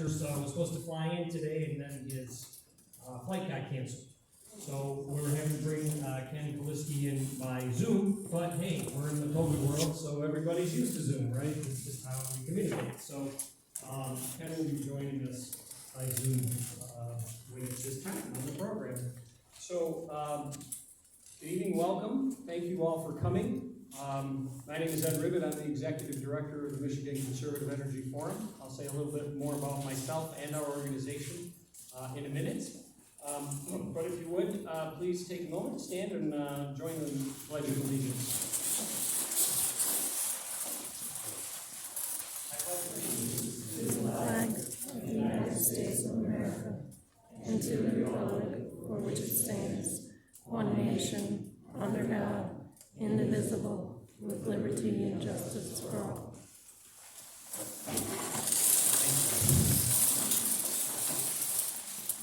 presenter was supposed to fly in today, and then his flight got canceled. So we were having to bring Ken Kalisky in by Zoom, but hey, we're in the COVID world, so everybody's used to Zoom, right? It's just how we communicate. So Ken will be joining us by Zoom when it's this time on the program. So good evening, welcome. Thank you all for coming. My name is Ed Ribbett. I'm the Executive Director of the Michigan Conservative Energy Forum. I'll say a little bit more about myself and our organization in a minute. But if you would, please take a moment, stand, and join the Pledge of Allegiance. I pledge allegiance to the flag of the United States of America and to the republic for which it stands, one nation, under God, indivisible, with liberty and justice for all.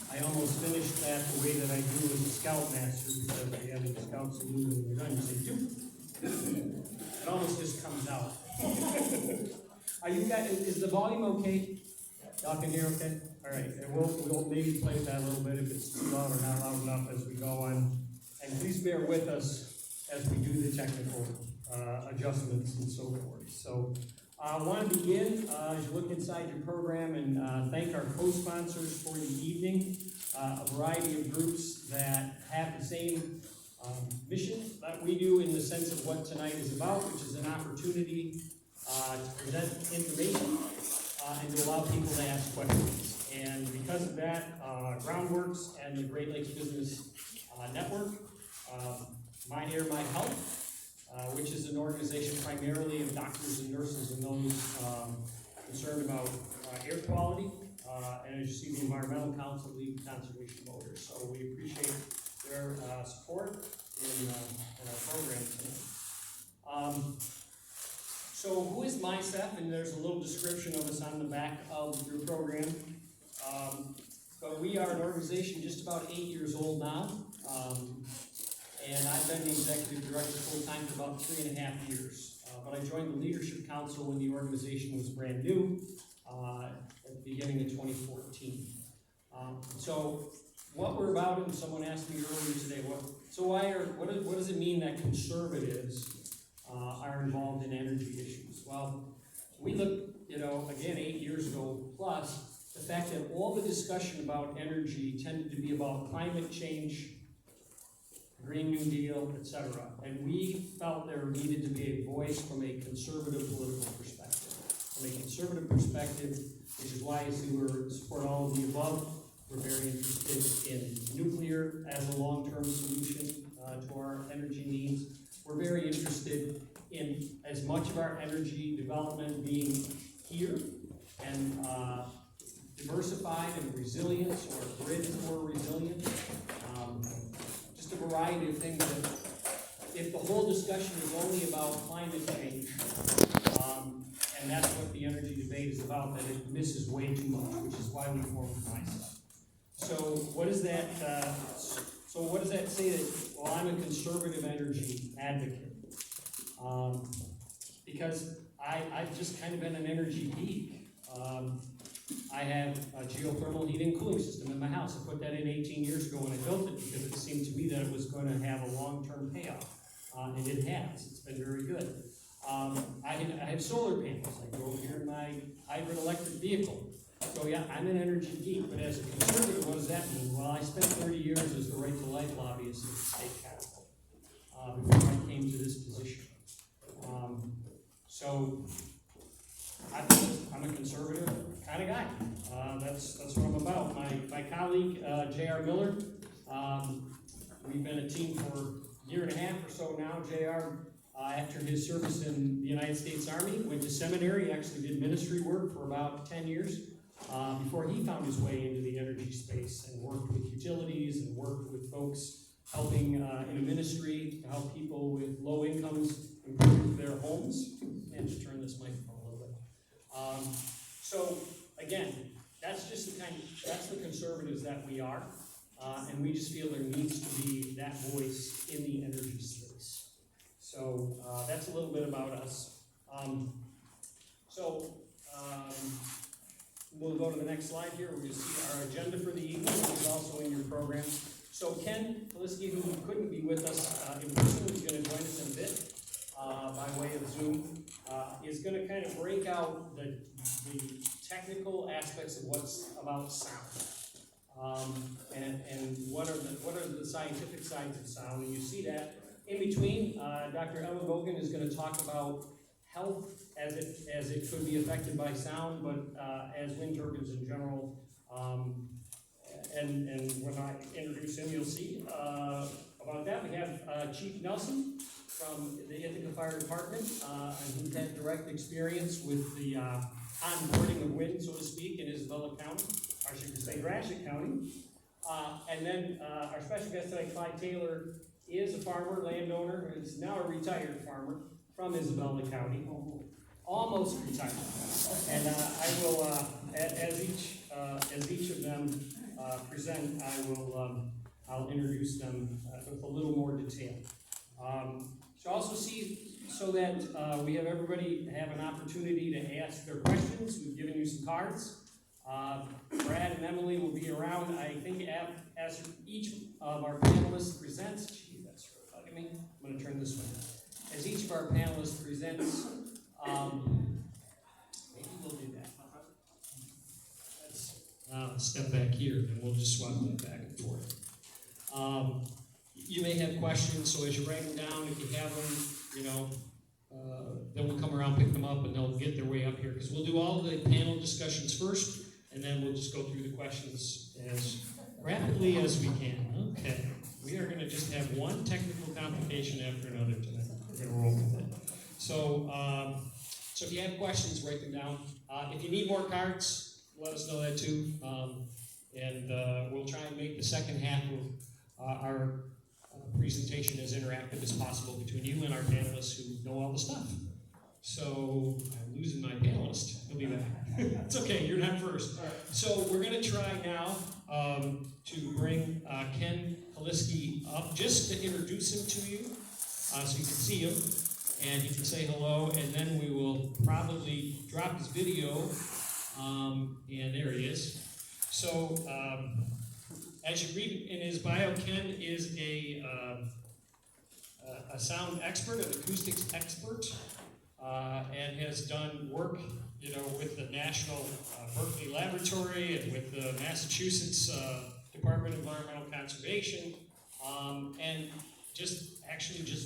I almost finished that the way that I do as a scoutmaster, because we have a scout salute and we're done. You say, do. It almost just comes out. Are you guys, is the volume okay? Y'all can hear okay? All right, and we'll maybe play that a little bit if it's too loud or not loud enough as we go on. And please bear with us as we do the technical adjustments and so forth. So I want to begin, as you look inside your program, and thank our co-sponsors for the evening. A variety of groups that have the same mission that we do in the sense of what tonight is about, which is an opportunity to present information and to allow people to ask questions. And because of that, Groundworks and the Great Lakes Business Network, My Air, My Health, which is an organization primarily of doctors and nurses and those concerned about air quality. And as you see, the Environmental Council lead conservation voters. So we appreciate their support in our program tonight. So who is MICEF? And there's a little description of us on the back of your program. But we are an organization just about 8 years old now. And I've been the executive director full-time for about 3.5 years. But I joined the Leadership Council when the organization was brand new at the beginning of 2014. So what we're about, and someone asked me earlier today, what does it mean that conservatives are involved in energy issues? Well, we look, again, 8 years ago plus, the fact that all the discussion about energy tended to be about climate change, Green New Deal, etc. And we felt there needed to be a voice from a conservative political perspective. From a conservative perspective, which is why we support all of the above. We're very interested in nuclear as a long-term solution to our energy needs. We're very interested in as much of our energy development being here and diversified and resilient, so our grid is more resilient. Just a variety of things that, if the whole discussion is only about climate change, and that's what the energy debate is about, that it misses way too much, which is why we formed MICEF. So what is that? So what does that say? That, well, I'm a conservative energy advocate, because I've just kind of been an energy geek. I have a geothermal heating and cooling system in my house. I put that in 18 years ago when I built it because it seemed to me that it was going to have a long-term payoff, and it has. It's been very good. I have solar panels. I go over here in my hybrid electric vehicle. So yeah, I'm an energy geek, but as a conservative, what does that mean? Well, I spent 30 years as the Right to Life lobbyist at the state capitol before I came to this position. So I'm a conservative kind of guy. That's what I'm about. My colleague, J.R. Miller, we've been a team for a year and a half or so now. J.R., after his service in the United States Army, went to seminary, actually did ministry work for about 10 years before he found his way into the energy space and worked with utilities and worked with folks helping in a ministry to help people with low incomes improve their homes. And just turn this microphone a little bit. So again, that's just that's the conservatives that we are, and we just feel there needs to be that voice in the energy space. So that's a little bit about us. We'll go to the next slide here, where you see our agenda for the evening, which is also in your program. So Ken Kalisky, who couldn't be with us in person, who's going to join us in a bit by way of Zoom, is going to kind of break out the technical aspects of what's about sound, and what are the scientific sides of sound. And you see that in between. Dr. Ellen Bogan is going to talk about health as it could be affected by sound, but as wind turbines in general. And when I introduce him, you'll see about that. We have Chief Nelson from the Ithaca Fire Department, and he's had direct experience with the onboarding of wind, so to speak, in Isabella County, or I should say Gratiot County. And then our special guest tonight, Clyde Taylor, is a farmer, landowner, is now a retired farmer from Isabella County, almost retired. And I will, as each of them present, I'll introduce them with a little more detail. So also see, so that we have everybody have an opportunity to ask their questions. We've given you some cards. Brad and Emily will be around, I think, as each of our panelists presents. Gee, that's really bugging me. I'm going to turn this way. As each of our panelists presents, maybe we'll do that. Let's step back here, and we'll just swap that back and forth. You may have questions, so as you write them down, if you have them, then we'll come around, pick them up, and they'll get their way up here, because we'll do all the panel discussions first, and then we'll just go through the questions as rapidly as we can. Okay, we are going to just have one technical complication after another tonight. We're going to roll with it. So if you have questions, write them down. If you need more cards, let us know that too, and we'll try and make the second half of our presentation as interactive as possible between you and our panelists who know all the stuff. So I'm losing my panelist. He'll be back. It's okay, you're not first. So we're going to try now to bring Ken Kalisky up just to introduce him to you, so you can see him and he can say hello, and then we will probably drop his video, and there he is. So as you read in his bio, Ken is a sound expert, an acoustics expert, and has done work, with the National Berkeley Laboratory and with the Massachusetts Department of Environmental Conservation, and just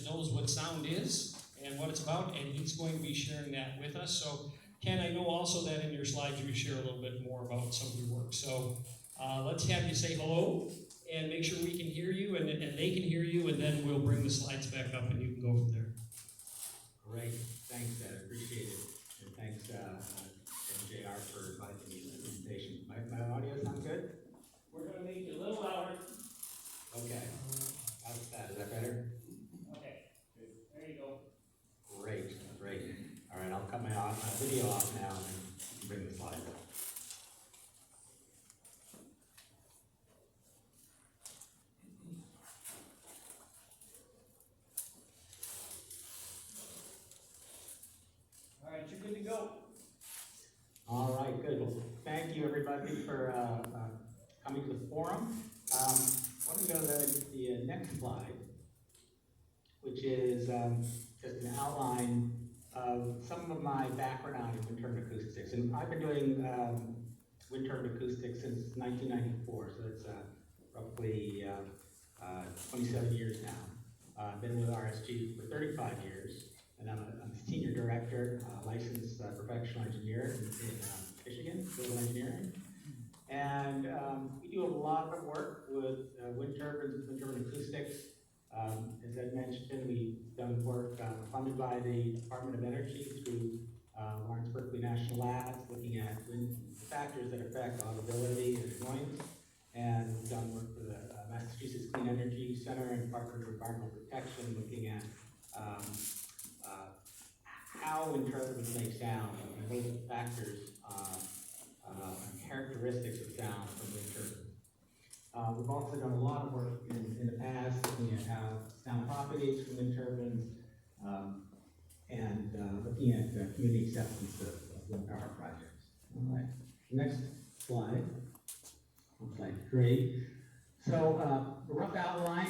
knows what sound is and what it's about, and he's going to be sharing that with us. So, Ken, I know also that in your slides you share a little bit more about some of your work. So let's have you say hello and make sure we can hear you and they can hear you, and then we'll bring the slides back up and you can go from there. Great. Thanks, Ed. Appreciate it. And thanks, MJR, for inviting me to the presentation. My audio sound good? We're going to make you a little louder. Okay. How's that? Is that better? Okay, good. There you go. Great. Great. All right, I'll cut my video off now and bring the slides up. All right, you're good to go. All right, good. Well, thank you, everybody, for coming to the forum. Why don't we go to the next slide, which is just an outline of some of my background in wind turbine acoustics. And I've been doing wind turbine acoustics since 1994, so it's roughly 27 years now. I've been with RSG for 35 years, and I'm a senior director, licensed professional engineer in Michigan, civil engineering. And we do a lot of work with wind turbines, wind turbine acoustics. As I mentioned, we've done work funded by the Department of Energy through Lawrence Berkeley National Labs, looking at wind factors that affect audibility and noise. And we've done work for the Massachusetts Clean Energy Center and Department of Environmental Protection, looking at how wind turbines make sound and what are the factors and characteristics of sound from wind turbines. We've also done a lot of work in the past looking at how sound propagates from wind turbines and looking at community acceptance of wind power projects. All right. Next slide, on slide 3. So, a rough outline.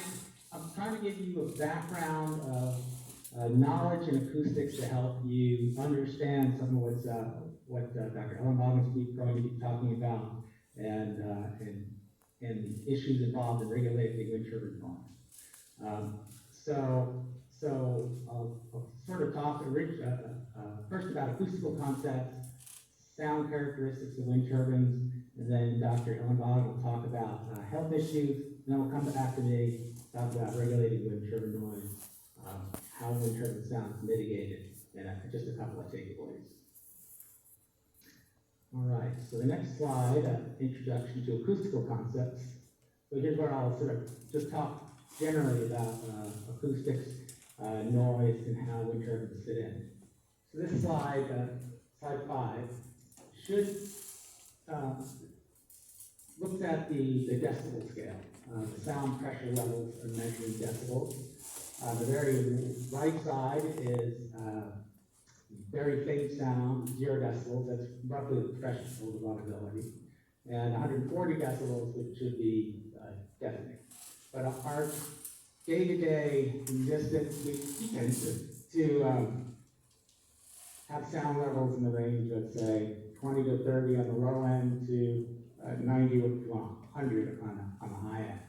I'm trying to give you a background of knowledge in acoustics to help you understand some of what Dr. Ellen Boggs is going to be talking about and the issues involved in regulating wind turbine noise. So I'll sort of talk first about acoustical concepts, sound characteristics of wind turbines, and then Dr. Ellen Boggs will talk about health issues. Then we'll come back to me, talk about regulating wind turbine noise, how wind turbine sound is mitigated, and just a couple of takeaways. All right, so the next slide, introduction to acoustical concepts. So here's where I'll sort of just talk generally about acoustics, noise, and how wind turbines fit in. So this slide, slide 5, should looks at the decibel scale. The sound pressure levels are measured in decibels. The very right side is very faint sound, 0 decibels. That's roughly the threshold of audibility. And 140 decibels, which should be deafening. But our day-to-day existence, we tend to have sound levels in the range of, say, 20 to 30 on the low end to 90 to 100 on the high end.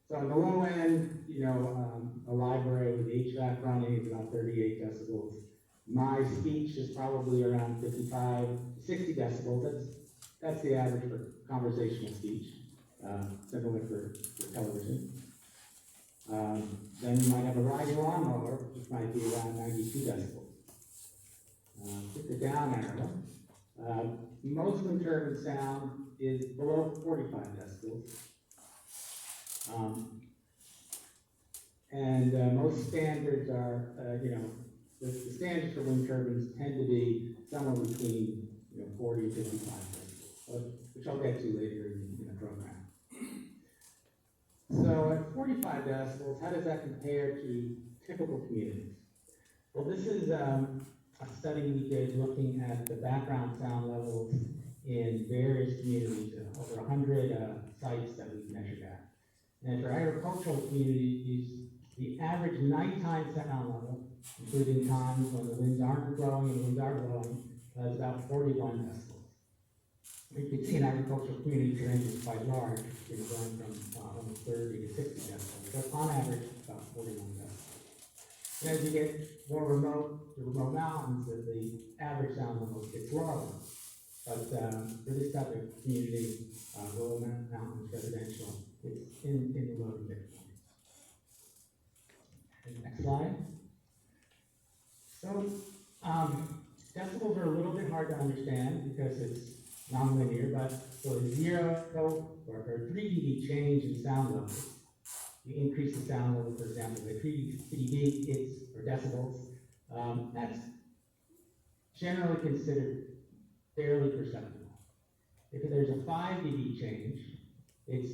So on the low end, a library with HVAC running is about 38 decibels. My speech is probably around 55, 60 decibels. That's the average for conversational speech, similar for television. Then you might have a riding lawnmower, which might be around 92 decibels. Hit the down arrow. Most wind turbine sound is below 45 decibels. Most standards are, the standards for wind turbines tend to be somewhere between 40 and 55 decibels, which I'll get to later in the program. So at 45 decibels, how does that compare to typical communities? Well, this is a study we did looking at the background sound levels in various communities, over 100 sites that we measured at. And for agricultural communities, the average nighttime sound level, including times when the winds aren't blowing and the winds are blowing, is about 41 decibels. You can see in agricultural communities, the range is quite large, going from almost 30 to 60 decibels, but on average, about 41 decibels. And as you get more remote to remote mountains, the average sound level gets lower. But for this type of community, rural mountains, residential, it's in the low to mid 40s. Next slide. So decibels are a little bit hard to understand because it's nonlinear, but so a 0 or 3 dB change in sound levels, you increase the sound level, for example, by 3 dB, it's, or decibels, that's generally considered fairly perceptible. If there's a 5 dB change, it's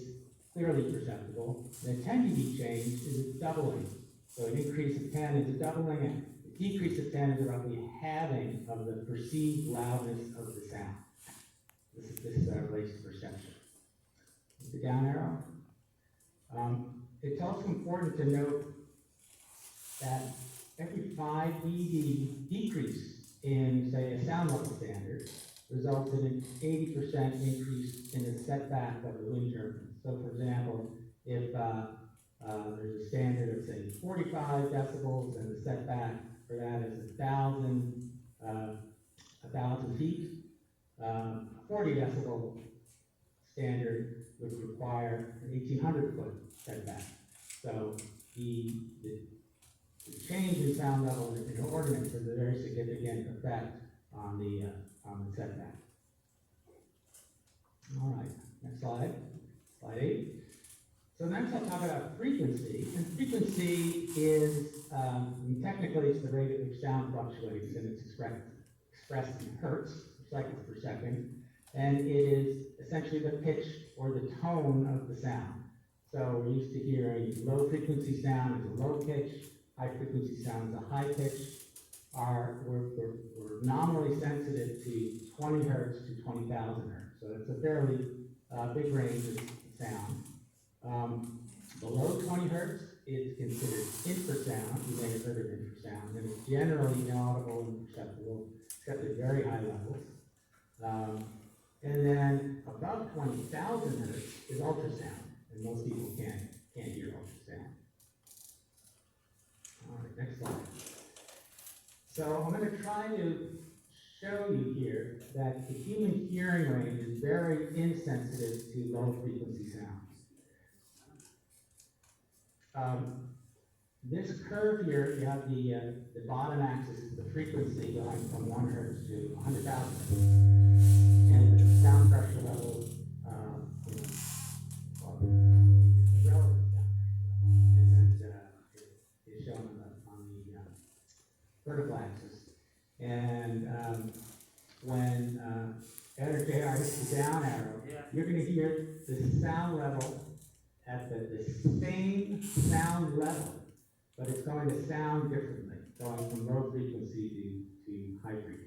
clearly perceptible. And a 10 dB change is a doubling. So an increase of 10 is a doubling, and a decrease of 10 is roughly a halving of the perceived loudness of the sound. This relates to perception. The down arrow. It's also important to note that every 5 dB decrease in, say, a sound level standard results in an 80% increase in the setback of the wind turbine. So, for example, if there's a standard of, say, 45 decibels, and the setback for that is 1,000 feet, 40 decibel standard would require an 1,800-foot setback. So the change in sound level in the ordinance has a very significant effect on the setback. All right, next slide, slide 8. So next I'll talk about frequency. And frequency is, technically it's the rate at which sound fluctuates, and it's expressed in hertz, cycles per second. And it is essentially the pitch or the tone of the sound. So we're used to hearing low frequency sound is a low pitch, high frequency sound is a high pitch. We're nominally sensitive to 20 hertz to 20,000 hertz. So So it's a fairly big range of sound. Below 20 hertz is considered infrasound. You may have heard of infrasound, and it's generally inaudible and perceptible, except at very high levels. And then above 20,000 hertz is ultrasound, and most people can't hear ultrasound. All right, next slide. So I'm going to try to show you here that the human hearing range is very insensitive to low frequency sounds. This curve here, you have the bottom axis is the frequency going from 1 hertz to 100,000 hertz. And the sound pressure level, the relative sound pressure level is shown on the vertical axis. And when JR hits the down arrow, you're going to hear the sound level at the same sound level, but it's going to sound differently, going from low frequency to high frequency.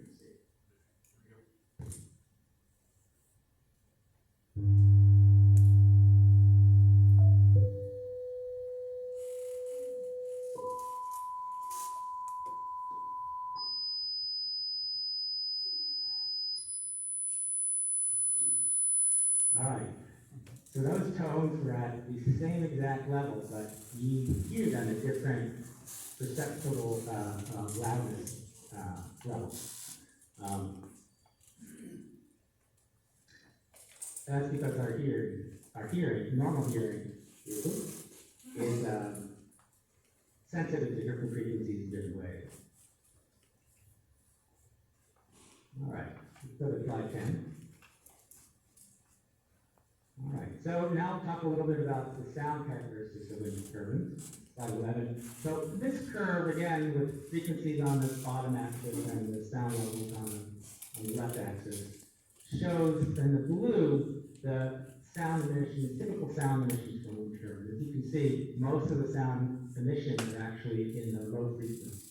All right. So those tones were at the same exact level, but you hear them at different perceptible loudness levels. That's because our hearing, normal hearing, is sensitive to different frequencies in different ways. All right, let's go to slide 10. All right, so now we'll talk a little bit about the sound characteristics of wind disturbance. Slide 11. So this curve, again, with frequencies on the bottom axis and the sound levels on the left axis, shows in the blue the sound emissions, typical sound emissions from wind turbines. As you can see, most of the sound emissions are actually in the low frequency.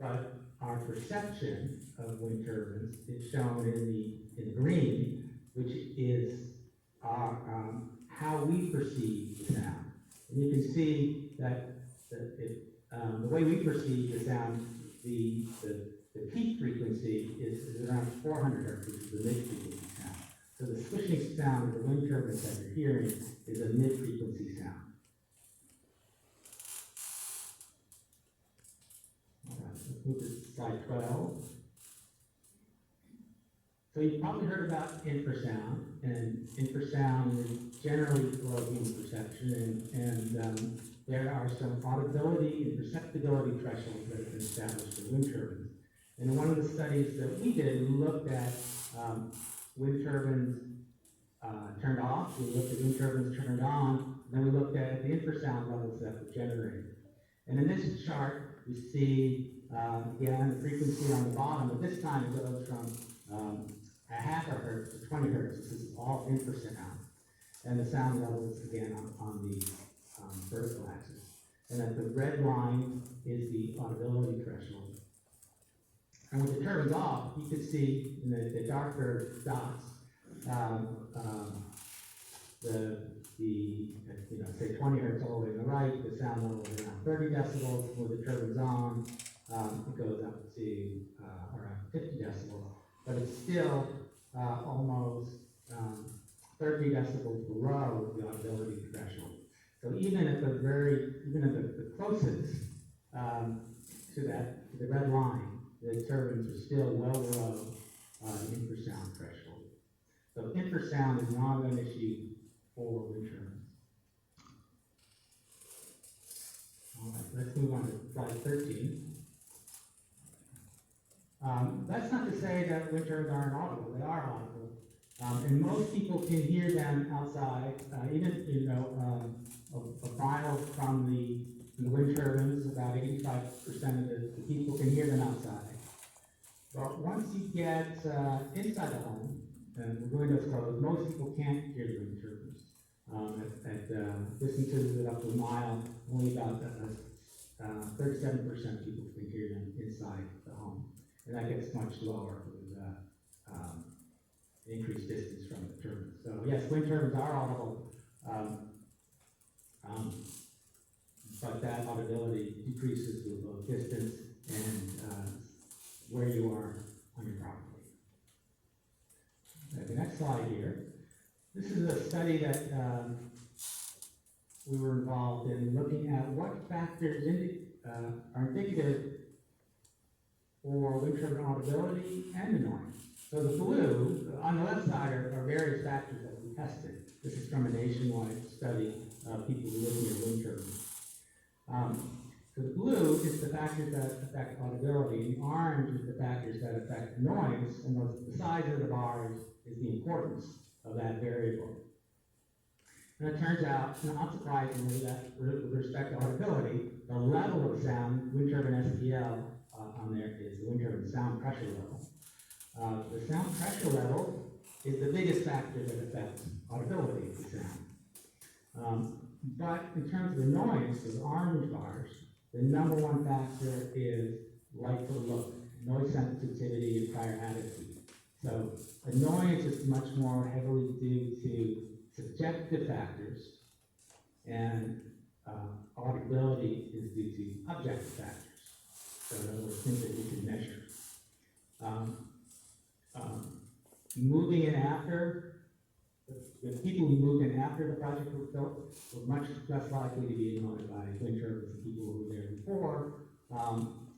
But our perception of wind turbines is shown in the green, which is how we perceive the sound. And you can see that the way we perceive the sound, the peak frequency is around 400 hertz, which is the mid-frequency sound. So the swishing sound of the wind turbines that you're hearing is a mid-frequency sound. All right, let's move to slide 12. So you've probably heard about infrasound, and infrasound is generally below human perception, and there are some audibility and perceptibility thresholds that have been established for wind turbines. And in one of the studies that we did, we looked at wind turbines turned off, we looked at wind turbines turned on, and then we looked at the infrasound levels that were generated. And in this chart, you see, again, the frequency on the bottom, but this time it goes from a half a hertz to 20 hertz. This is all infrasound. And the sound levels, again, on the vertical axis. And that the red line is the audibility threshold. And with the turbines off, you can see in the darker dots, say 20 hertz all the way to the right, the sound level is around 30 decibels. With the turbines on, it goes up to around 50 decibels. But it's still almost 30 decibels below the audibility threshold. So even at the closest to the red line, the turbines are still well below the infrasound threshold. So infrasound is not an issue for wind turbines. All right, let's move on to slide 13. That's not to say that wind turbines aren't audible. They are audible, and most people can hear them outside. Even a mile from the wind turbines, about 85% of the people can hear them outside. But once you get inside the home and the windows closed, most people can't hear the wind turbines. At distances of up to a mile, only about 37% of people can hear them inside the home. And that gets much lower with increased distance from the turbine. So yes, wind turbines are audible, but that audibility decreases with both distance and where you are on your property. The next slide here. This is a study that we were involved in, looking at what factors are indicative for wind turbine audibility and annoyance. So the blue, on the left side, are various factors that we tested. This is from a nationwide study of people who live near wind turbines. So the blue is the factors that affect audibility, and orange is the factors that affect noise, and the size of the bars is the importance of that variable. And it turns out, not surprisingly, that with respect to audibility, the level of sound, wind turbine SPL on there is the wind turbine sound pressure level. The sound pressure level is the biggest factor that affects audibility of the sound. But in terms of the noise, the orange bars, the number one factor is like to look, noise sensitivity and prior attitude. So annoyance is much more heavily due to subjective factors, and audibility is due to objective factors. So in other words, things that you can measure. Moving in after, the people who moved in after the project was built were much less likely to be annoyed by wind turbines than people who were there before,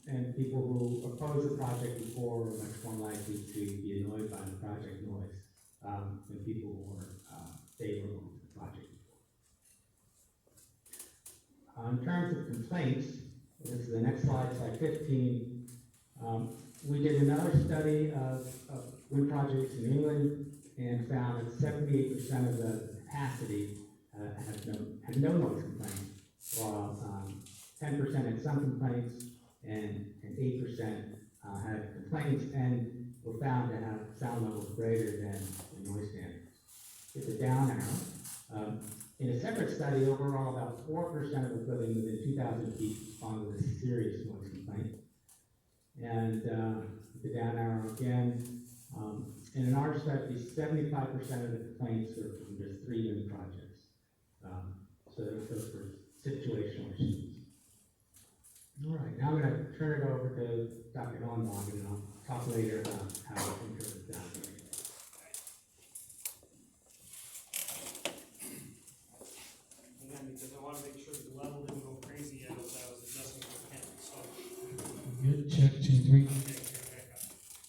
and people who opposed the project before were much more likely to be annoyed by the project noise than people who were favorable to the project before. In terms of complaints, this is the next slide, slide 15. We did another study of wind projects in England and found that 78% of the capacity had no noise complaints, while 10% had some complaints and 8% had complaints and were found to have sound levels greater than the noise standards. It's a down arrow. In a separate study, overall about 4% of the building within 2,000 feet responded with a serious noise complaint. And the down arrow again. And in our study, 75% of the complaints were from just 3 wind projects. So those were situational issues. All right, now I'm going to turn it over to Dr. Ellenbach, and I'll talk later about how to interpret that. Because I want to make sure the level didn't go crazy as I was adjusting the camera. So, Good, check, 2, 3. okay, back up.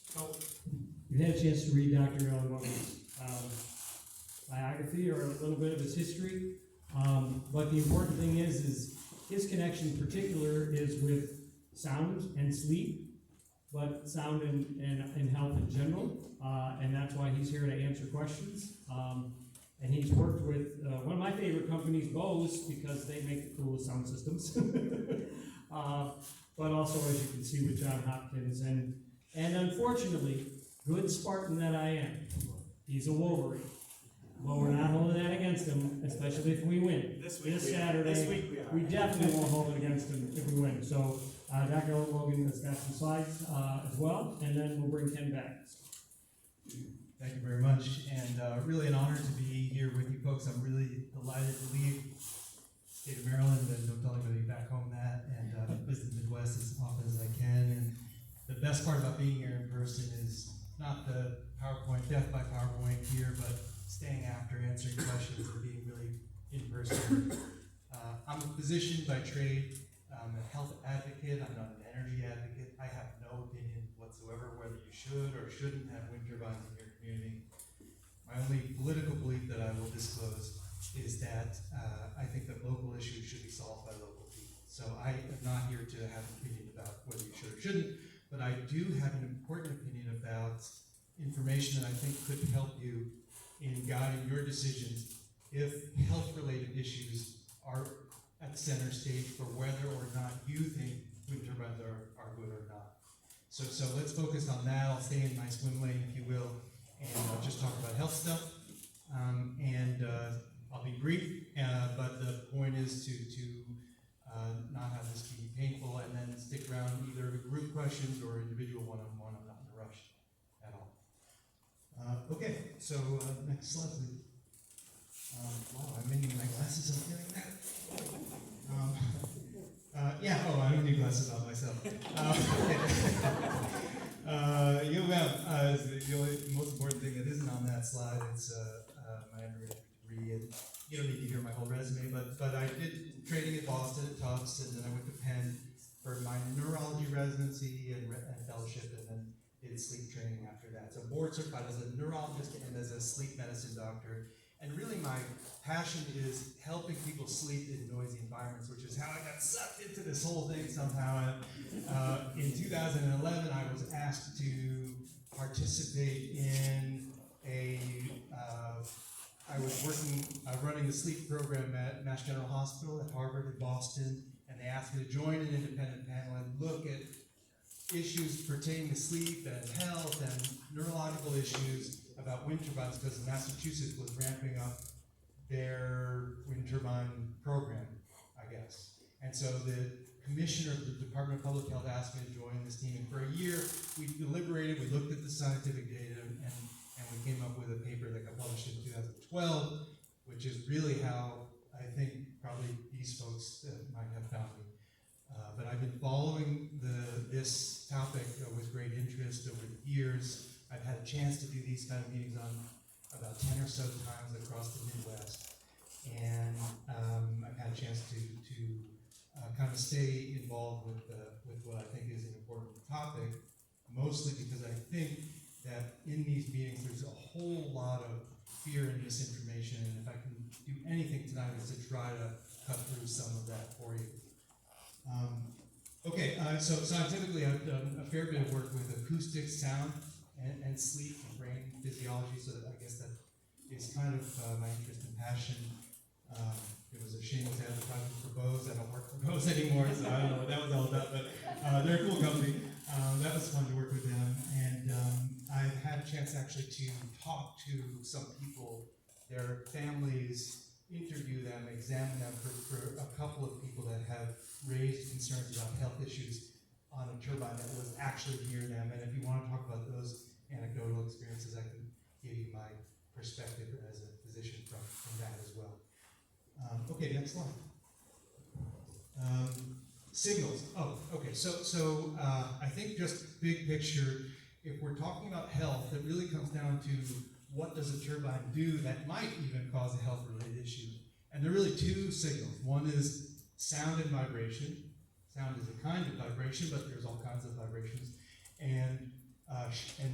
So, you've had a chance to read Dr. Ellenbach's biography or a little bit of his history. But the important thing is his connection in particular is with sound and sleep, but sound and health in general. And that's why he's here to answer questions. And he's worked with one of my favorite companies, Bose, because they make the coolest sound systems. But also, as you can see, with John Hopkins. And unfortunately, good Spartan that I am, he's a Wolverine. Well, we're not holding that against him, especially if we win. This Saturday, we definitely won't hold it against him if we win. So, Dr. Logan has got some slides as well, and then we'll bring Ken back. Thank you very much, and really an honor to be here with you folks. I'm really delighted to leave the state of Maryland, and don't tell anybody back home that, and visit the Midwest as often as I can. And the best part about being here in person is not the PowerPoint, death by PowerPoint here, but staying after, answering questions, and being really in person. I'm a physician by trade. I'm a health advocate. I'm not an energy advocate. I have no opinion whatsoever whether you should or shouldn't have wind turbines in your community. My only political belief that I will disclose is that I think that local issues should be solved by local people. So I am not here to have an opinion about whether you should or shouldn't, but I do have an important opinion about information that I think could help you in guiding your decisions if health-related issues are at the center stage for whether or not you think wind turbines are good or not. So let's focus on that. I'll stay in my swim lane, if you will, and I'll just talk about health stuff. I'll be brief, but the point is to not have this be painful, and then stick around either group questions or individual one-on-one. I'm not in a rush at all. Okay, so next slide, please. Wow, I'm making my glasses, I'm feeling that. I don't need glasses on myself. U of M is the only most important thing that isn't on that slide. It's my undergraduate degree, and you don't need to hear my whole resume, but I did training at Boston at Tufts, and then I went to Penn for my neurology residency and fellowship, and then did sleep training after that. So board certified as a neurologist and as a sleep medicine doctor. And really my passion is helping people sleep in noisy environments, which is how I got sucked into this whole thing somehow. In 2011, I was asked to participate in I was running the sleep program at Mass General Hospital at Harvard in Boston, and they asked me to join an independent panel and look at issues pertaining to sleep and health and neurological issues about wind turbines, because Massachusetts was ramping up their wind turbine program, I guess. And so the commissioner of the Department of Public Health asked me to join this team, and for a year we deliberated, we looked at the scientific data, and we came up with a paper that got published in 2012, which is really how I think probably these folks might have found me. But I've been following this topic with great interest over the years. I've had a chance to do these kind of meetings on about 10 or so times across the Midwest, and I've had a chance to kind of stay involved with what I think is an important topic, mostly because I think that in these meetings there's a whole lot of fear and misinformation, and if I can do anything tonight is to try to cut through some of that for you. So scientifically I've done a fair bit of work with acoustics, sound, and sleep and brain physiology, so that I guess that is kind of my interest and passion. It was a shameless advertisement for Bose. I don't work for Bose anymore, so I don't know what that was all about, but they're a cool company. That was fun to work with them, and I've had a chance actually to talk to some people, their families, interview them, examine them for a couple of people that have raised concerns about health issues on a turbine that was actually near them. And if you want to talk about those anecdotal experiences, I can give you my perspective as a physician from that as well. Next slide. Signals. So I think just big picture, if we're talking about health, it really comes down to what does a turbine do that might even cause a health-related issue. And there are really two signals. One is sound and vibration. Sound is a kind of vibration, but there's all kinds of vibrations. And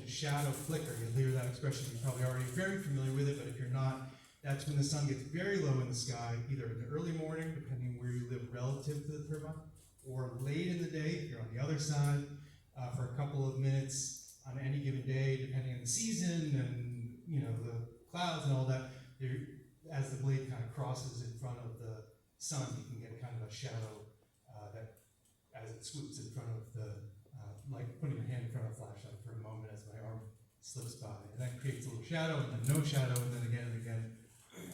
shadow flicker. You'll hear that expression. You're probably already very familiar with it, but if you're not, that's when the sun gets very low in the sky, either in the early morning, depending where you live relative to the turbine, or late in the day, if you're on the other side, for a couple of minutes on any given day, depending on the season and the clouds and all that. As the blade kind of crosses in front of the sun, you can get kind of a shadow that, as it swoops in front of like putting your hand in front of a flashlight for a moment as my arm slips by. And that creates a little shadow, and then no shadow, and then again and again,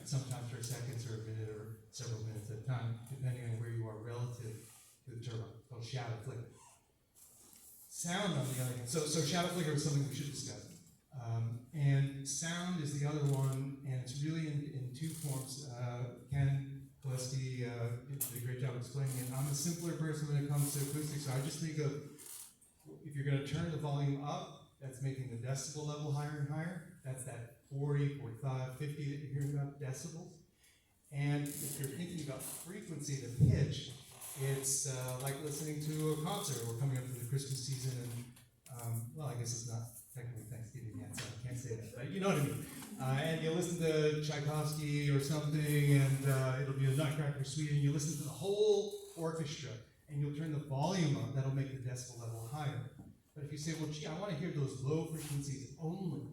sometimes for seconds or a minute or several minutes at a time, depending on where you are relative to the turbine, called shadow flicker. Sound, on the other hand, so shadow flicker is something we should discuss. And sound is the other one, and it's really in two forms. Ken Kalisky did a great job explaining it. I'm a simpler person when it comes to acoustics, so I just think of, if you're going to turn the volume up, that's making the decibel level higher and higher. That's that 40, 45, 50 that you're hearing about decibels. And if you're thinking about frequency, the pitch, it's like listening to a concert. We're coming up to the Christmas season, and I guess it's not technically Thanksgiving yet, so I can't say that, but you know what I mean. And you listen to Tchaikovsky or something, and it'll be a Nutcracker Suite, and you listen to the whole orchestra, and you'll turn the volume up. That'll make the decibel level higher. But if you say, well, gee, I want to hear those low frequencies only,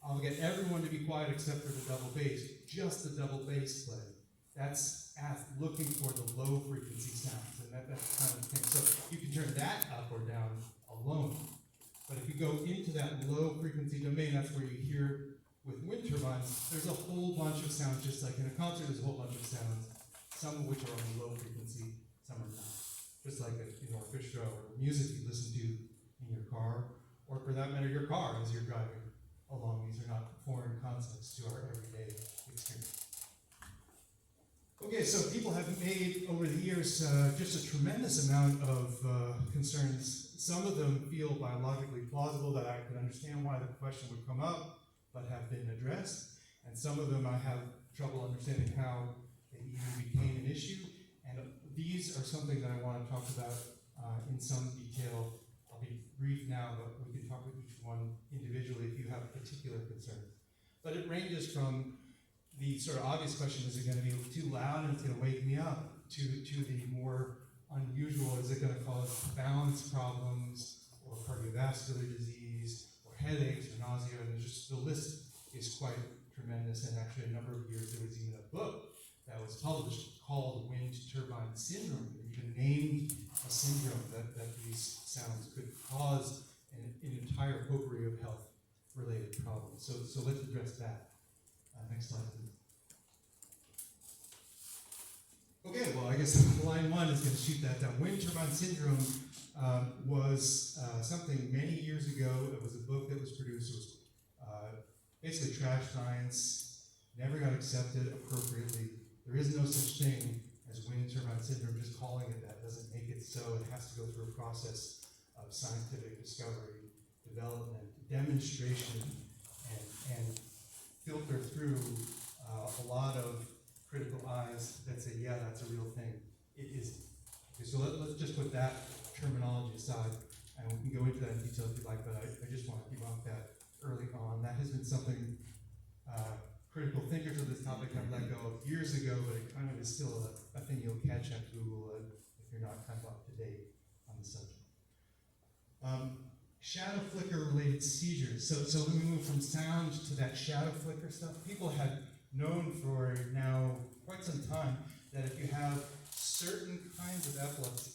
I'll get everyone to be quiet except for the double bass, just the double bass play. That's looking for the low frequency sounds, and that's kind of the thing. So you can turn that up or down alone. But if you go into that low frequency domain, that's where you hear with wind turbines, there's a whole bunch of sounds, just like in a concert, there's a whole bunch of sounds, some of which are on the low frequency, some are not. Just like in orchestra or music you listen to in your car, or for that matter, your car as you're driving along. These are not foreign concepts to our everyday experience. Okay, so people have made, over the years, just a tremendous amount of concerns. Some of them feel biologically plausible, that I can understand why the question would come up, but have been addressed. And some of them I have trouble understanding how they even became an issue. And these are something that I want to talk about in some detail. I'll be brief now, but we can talk with each one individually if you have particular concerns. But it ranges from the sort of obvious question, is it going to be too loud and it's going to wake me up, to the more unusual, is it going to cause balance problems or cardiovascular disease or headaches or nausea, and just the list is quite tremendous. And actually a number of years there was even a book that was published called Wind Turbine Syndrome. It even named a syndrome that these sounds could cause an entire potpourri of health-related problems. So let's address that. Next slide, please. Okay, well, I guess line one is going to shoot that down. Wind turbine syndrome was something many years ago. It was a book that was produced. It was basically trash science, never got accepted appropriately. There is no such thing as wind turbine syndrome. Just calling it that doesn't make it so. It has to go through a process of scientific discovery, development, demonstration, and filter through a lot of critical eyes that say, yeah, that's a real thing. It isn't. Okay, so let's just put that terminology aside, and we can go into that in detail if you like, but I just want to debunk that early on. That has been something critical thinkers of this topic have let go of years ago, but it kind of is still a thing you'll catch at Google if you're not kind of up to date on the subject. Shadow flicker related seizures. So when we move from sound to that shadow flicker stuff, people had known for now quite some time that if you have certain kinds of epilepsy,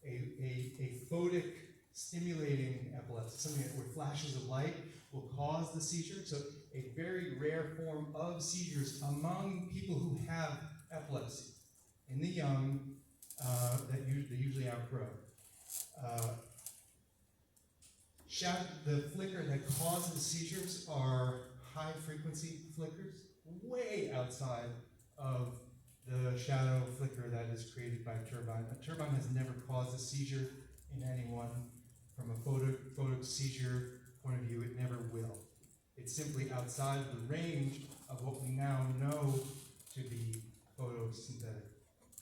a photic stimulating epilepsy, something where flashes of light will cause the seizure. So a very rare form of seizures among people who have epilepsy in the young that they usually outgrow. The flicker that causes seizures are high frequency flickers, way outside of the shadow flicker that is created by a turbine. A turbine has never caused a seizure in anyone. From a photic seizure point of view, it never will. It's simply outside of the range of what we now know to be photosynthetic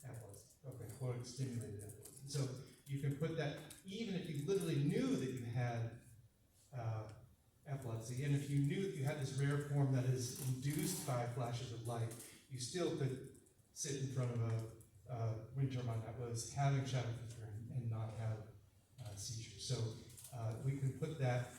epilepsy. Okay, photic-stimulated epilepsy. So you can put that, even if you literally knew that you had epilepsy, and if you knew that you had this rare form that is induced by flashes of light, you still could sit in front of a wind turbine that was having shadow flicker and not have seizures. So we can put that